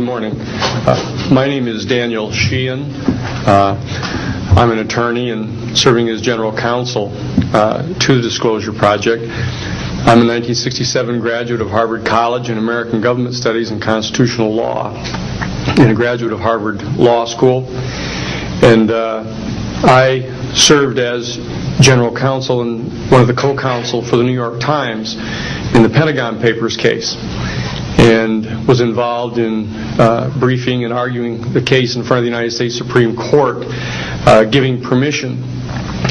morning. My name is Daniel Sheehan. I'm an attorney and serving as general counsel to the Disclosure Project. I'm a 1967 graduate of Harvard College in American Government Studies and Constitutional Law, and a graduate of Harvard Law School. And I served as general counsel and one of the co-counsel for the New York Times in the Pentagon Papers case, and was involved in briefing and arguing the case in front of the United States Supreme Court, giving permission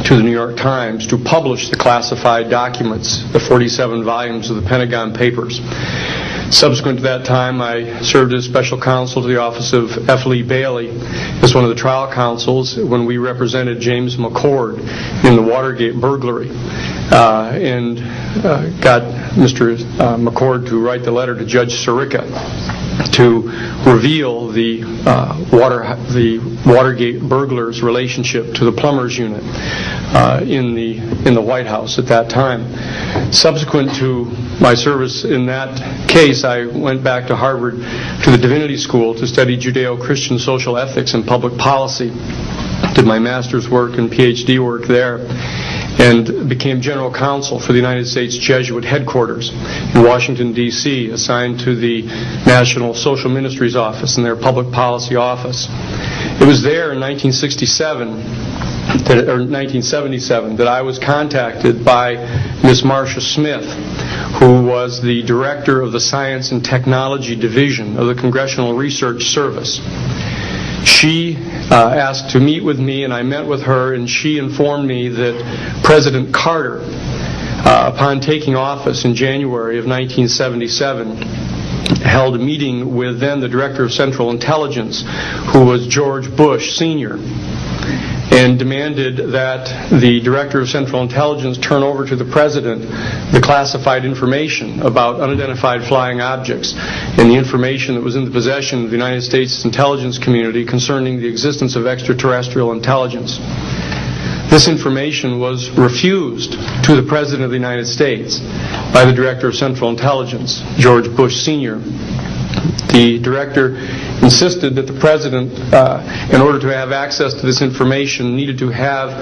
to the New York Times to publish the classified documents, the 47 volumes of the Pentagon Papers. Subsequent to that time, I served as special counsel to the office of F. Lee Bailey as one of the trial counsels when we represented James McCord in the Watergate burglary, and got Mr. McCord to write the letter to Judge Sirica to reveal the Watergate burglars' relationship to the plumbers unit in the White House at that time. Subsequent to my service in that case, I went back to Harvard to the Divinity School to study Judeo-Christian social ethics and public policy. Did my master's work and PhD work there, and became general counsel for the United States Jesuit headquarters in Washington, D.C., assigned to the National Social Ministries Office and their public policy office. It was there in 1977 that I was contacted by Miss Marcia Smith, who was the director of the Science and Technology Division of the Congressional Research Service. She asked to meet with me, and I met with her, and she informed me that President Carter, upon taking office in January of 1977, held a meeting with then the Director of Central Intelligence, who was George Bush Sr., and demanded that the Director of Central Intelligence turn over to the President the classified information about unidentified flying objects and the information that was in the possession of the United States intelligence community concerning the existence of extraterrestrial intelligence. This information was refused to the President of the United States by the Director of Central Intelligence, George Bush Sr. The Director insisted that the President, in order to have access to this information, needed to have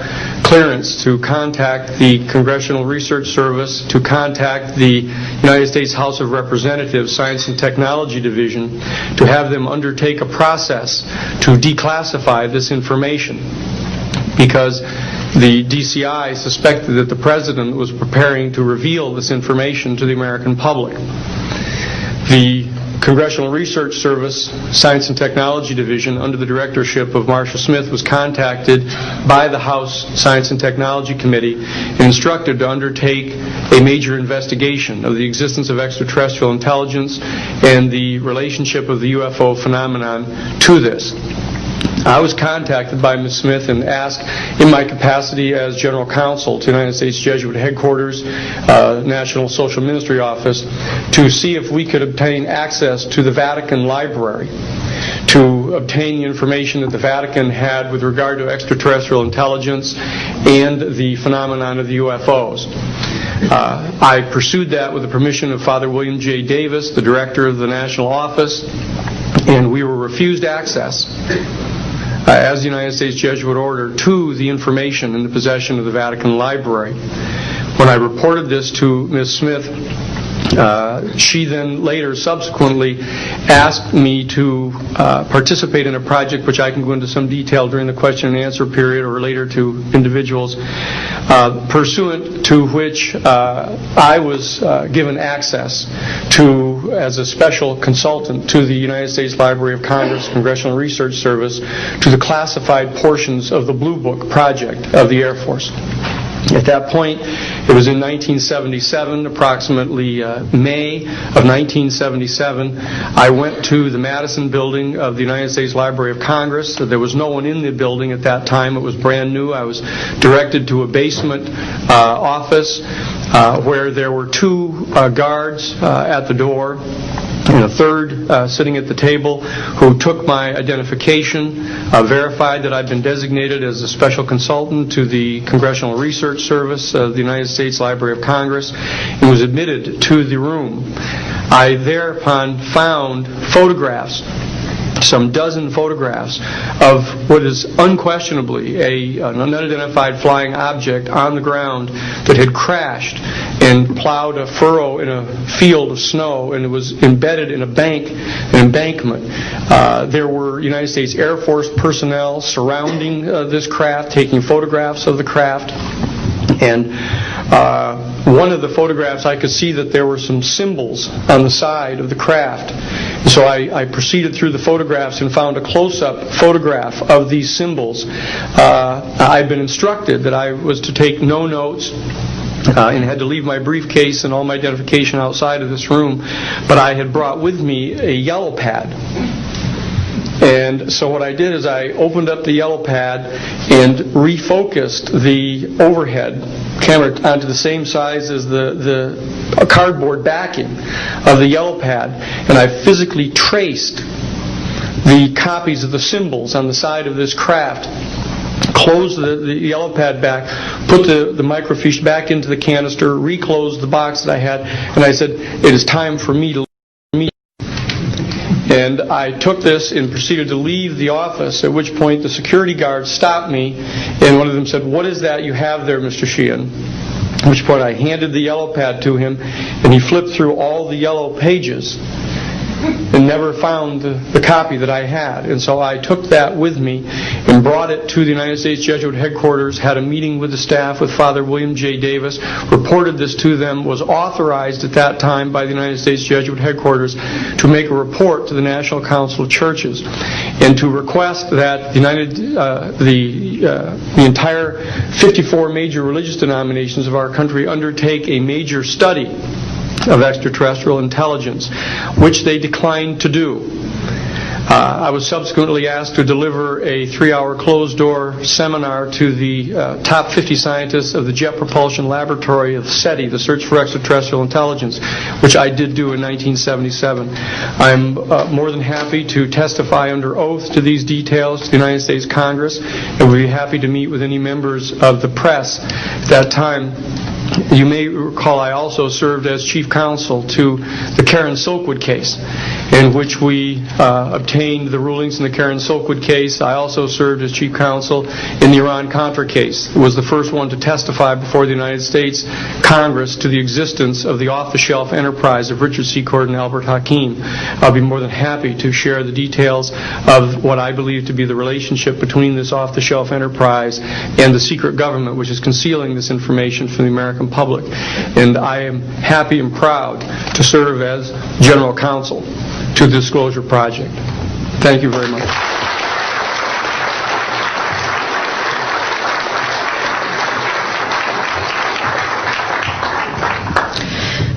clearance to contact the Congressional Research Service, to contact the United States House of Representatives Science and Technology Division, to have them undertake a process to declassify this information, because the DCI suspected that the President was preparing to reveal this information to the American public. The Congressional Research Service Science and Technology Division, under the directorship of Marcia Smith, was contacted by the House Science and Technology Committee and instructed to undertake a major investigation of the existence of extraterrestrial intelligence and the relationship of the UFO phenomenon to this. I was contacted by Ms. Smith and asked, in my capacity as General Counsel to the United States Jesuit Headquarters, National Social Ministry Office, to see if we could obtain access to the Vatican Library, to obtain the information that the Vatican had with regard to extraterrestrial intelligence and the phenomenon of the UFOs. I pursued that with the permission of Father William J. Davis, the director of the National Office, and we were refused access as the United States Jesuit Order to the information in the possession of the Vatican Library. When I reported this to Ms. Smith, she then later subsequently asked me to participate in a project which I can go into some detail during the question and answer period or later to individuals, pursuant to which I was given access to, as a special consultant to the United States Library of Congress Congressional Research Service, to the classified portions of the Blue Book project of the Air Force. At that point, it was in 1977, approximately May of 1977, I went to the Madison building of the United States Library of Congress. There was no one in the building at that time. It was brand new. I was directed to a basement office where there were two guards at the door, and a third sitting at the table, who took my identification, verified that I'd been designated as a special consultant to the Congressional Research Service of the United States Library of Congress, and was admitted to the room. I thereupon found photographs some dozen photographs of what is unquestionably an unidentified flying object on the ground that had crashed and plowed a furrow in a field of snow, and it was embedded in an embankment. There were United States Air Force personnel surrounding this craft, taking photographs of the craft. And one of the photographs, I could see that there were some symbols on the side of the craft. So I proceeded through the photographs and found a close-up photograph of these symbols. I'd been instructed that I was to take no notes and had to leave my briefcase and all my identification outside of this room, but I had brought with me a yellow pad. And so what I did is I opened up the yellow pad and refocused the overhead camera onto the same size as the cardboard backing of the yellow pad, and I physically traced the copies of the symbols on the side of this craft, closed the yellow pad back, put the microfiche back into the canister, reclosed the box that I had, and I said, "It is time for me to leave." And I took this and proceeded to leave the office, at which point the security guards stopped me, and one of them said, "What is that you have there, Mr. Sheehan?" At which point I handed the yellow pad to him, and he flipped through all the yellow pages and never found the copy that I had. And so I took that with me and brought it to the United States Jesuit headquarters, had a meeting with the staff, with Father William J. Davis, reported this to them, was authorized at that time by the United States Jesuit headquarters to make a report to the National Council of Churches and to request that the entire 54 major religious denominations of our country undertake a major study of extraterrestrial intelligence, which they declined to do. I was subsequently asked to deliver a 3-hour closed-door seminar to the top 50 scientists of the Jet Propulsion Laboratory of SETI, the Search for Extraterrestrial Intelligence, which I did do in 1977. I'm more than happy to testify under oath to these details to the United States Congress, and would be happy to meet with any members of the press at that time. You may recall I also served as chief counsel to the Karen Silkwood case, in which we obtained the rulings in the Karen Silkwood case. I also served as chief counsel in the Iran-Contra case. It was the first one to testify before the United States Congress to the existence of the off-the-shelf enterprise of Richard Secord and Albert Hakim. I'll be more than happy to share the details of what I believe to be the relationship between this off-the-shelf enterprise and the secret government, which is concealing this information from the American public. And I am happy and proud to serve as general counsel to the Disclosure Project. Thank you very much.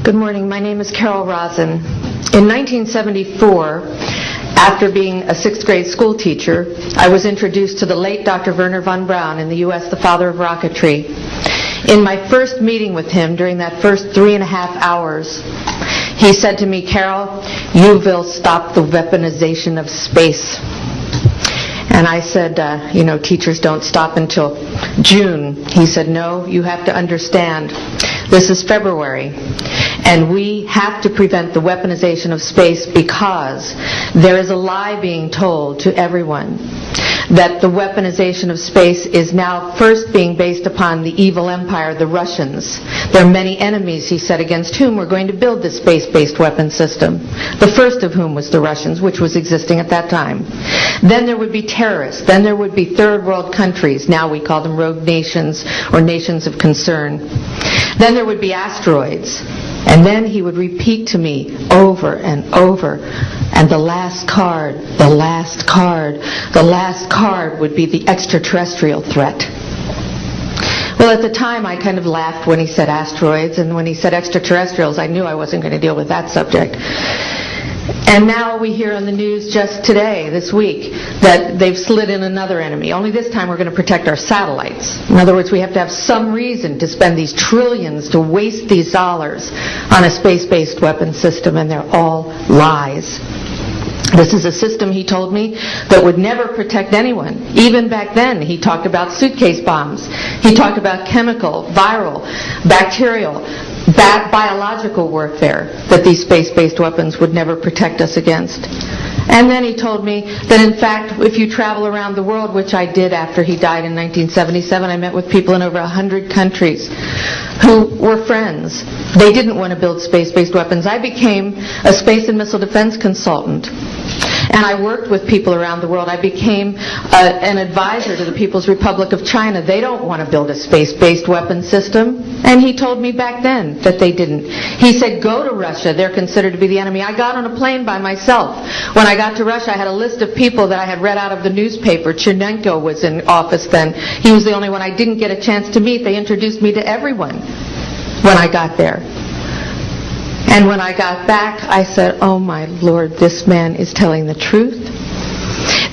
Good morning. My name is Carol Rosen. In 1974, after being a 6th grade school teacher, I was introduced to the late Dr. Wernher von Braun, in the U.S. the father of rocketry. In my first meeting with him, during that first 3.5 hours, he said to me, "Carol, you will stop the weaponization of space." And I said, teachers don't stop until June. He said, "No, you have to understand. This is February, and we have to prevent the weaponization of space because there is a lie being told to everyone that the weaponization of space is now first being based upon the evil empire, the Russians. There are many enemies," he said, "against whom we're going to build this space-based weapon system. The first of whom was the Russians, which was existing at that time. Then there would be terrorists. Then there would be third world countries. Now we call them rogue nations or nations of concern. Then there would be asteroids." And then he would repeat to me over and over, "And the last card, the last card, the last card would be the extraterrestrial threat." Well, at the time, I kind of laughed when he said asteroids, and when he said extraterrestrials, I knew I wasn't going to deal with that subject. And now we hear on the news just today, this week, that they've slid in another enemy. Only this time we're going to protect our satellites. In other words, we have to have some reason to spend these trillions, to waste these dollars on a space-based weapon system, and they're all lies. This is a system, he told me, that would never protect anyone. Even back then, he talked about suitcase bombs. He talked about chemical, viral, bacterial, biological warfare, that these space-based weapons would never protect us against. And then he told me that, in fact, if you travel around the world, which I did after he died in 1977, I met with people in over 100 countries who were friends. They didn't want to build space-based weapons. I became a space and missile defense consultant. And I worked with people around the world. I became an advisor to the People's Republic of China. They don't want to build a space-based weapon system. And he told me back then that they didn't. He said, go to Russia. They're considered to be the enemy. I got on a plane by myself. When I got to Russia, I had a list of people that I had read out of the newspaper. Chernenko was in office then. He was the only one I didn't get a chance to meet. They introduced me to everyone when I got there. And when I got back, I said, oh my Lord, this man is telling the truth.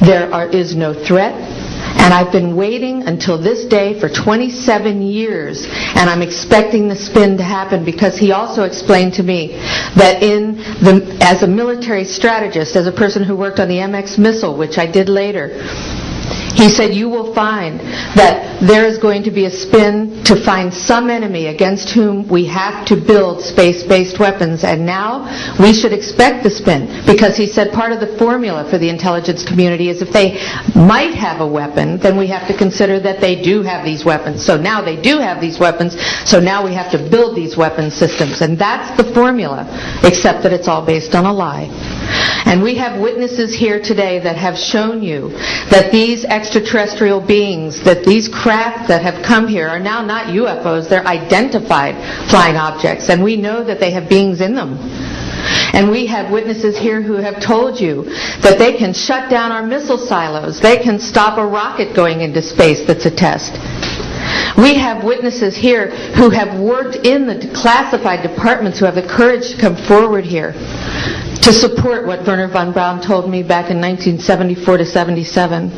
There is no threat. And I've been waiting until this day for 27 years, and I'm expecting the spin to happen, because he also explained to me that as a military strategist, as a person who worked on the MX missile, which I did later, he said, you will find that there is going to be a spin to find some enemy against whom we have to build space-based weapons. And now we should expect the spin, because he said part of the formula for the intelligence community is if they might have a weapon, then we have to consider that they do have these weapons. So now they do have these weapons, so now we have to build these weapon systems. And that's the formula, except that it's all based on a lie. And we have witnesses here today that have shown you that these extraterrestrial beings, that these craft that have come here are now not UFOs, they're identified flying objects, and we know that they have beings in them. And we have witnesses here who have told you that they can shut down our missile silos, they can stop a rocket going into space that's a test. We have witnesses here who have worked in the classified departments, who have the courage to come forward here to support what Wernher von Braun told me back in 1974 to 77.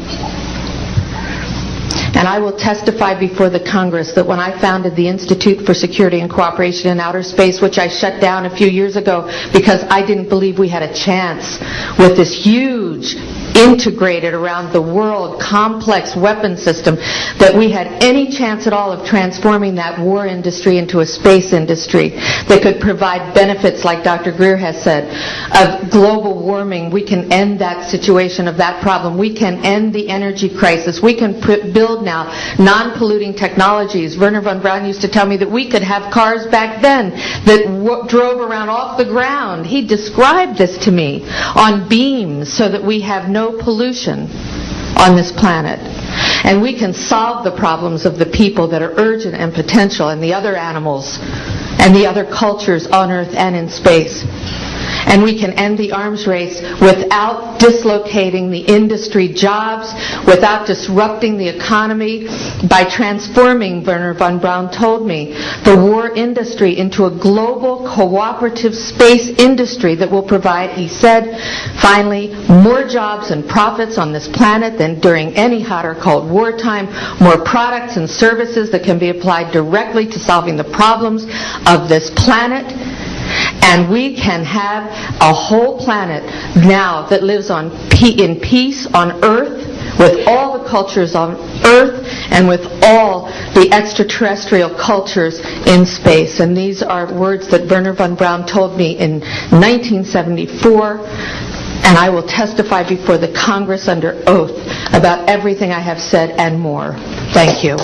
And I will testify before the Congress that when I founded the Institute for Security and Cooperation in Outer Space, which I shut down a few years ago because I didn't believe we had a chance with this huge, integrated around the world, complex weapon system, that we had any chance at all of transforming that war industry into a space industry that could provide benefits, like Dr. Greer has said, of global warming. We can end that situation of that problem. We can end the energy crisis. We can build now non-polluting technologies. Wernher von Braun used to tell me that we could have cars back then that drove around off the ground. He described this to me on beams so that we have no pollution on this planet. And we can solve the problems of the people that are urgent and potential, and the other animals and the other cultures on Earth and in space. And we can end the arms race without dislocating the industry jobs, without disrupting the economy, by transforming, Wernher von Braun told me, the war industry into a global cooperative space industry that will provide, he said, finally, more jobs and profits on this planet than during any hot or cold wartime, more products and services that can be applied directly to solving the problems of this planet. And we can have a whole planet now that lives in peace on Earth, with all the cultures on Earth and with all the extraterrestrial cultures in space. And these are words that Wernher von Braun told me in 1974. And I will testify before the Congress under oath about everything I have said and more. Thank you.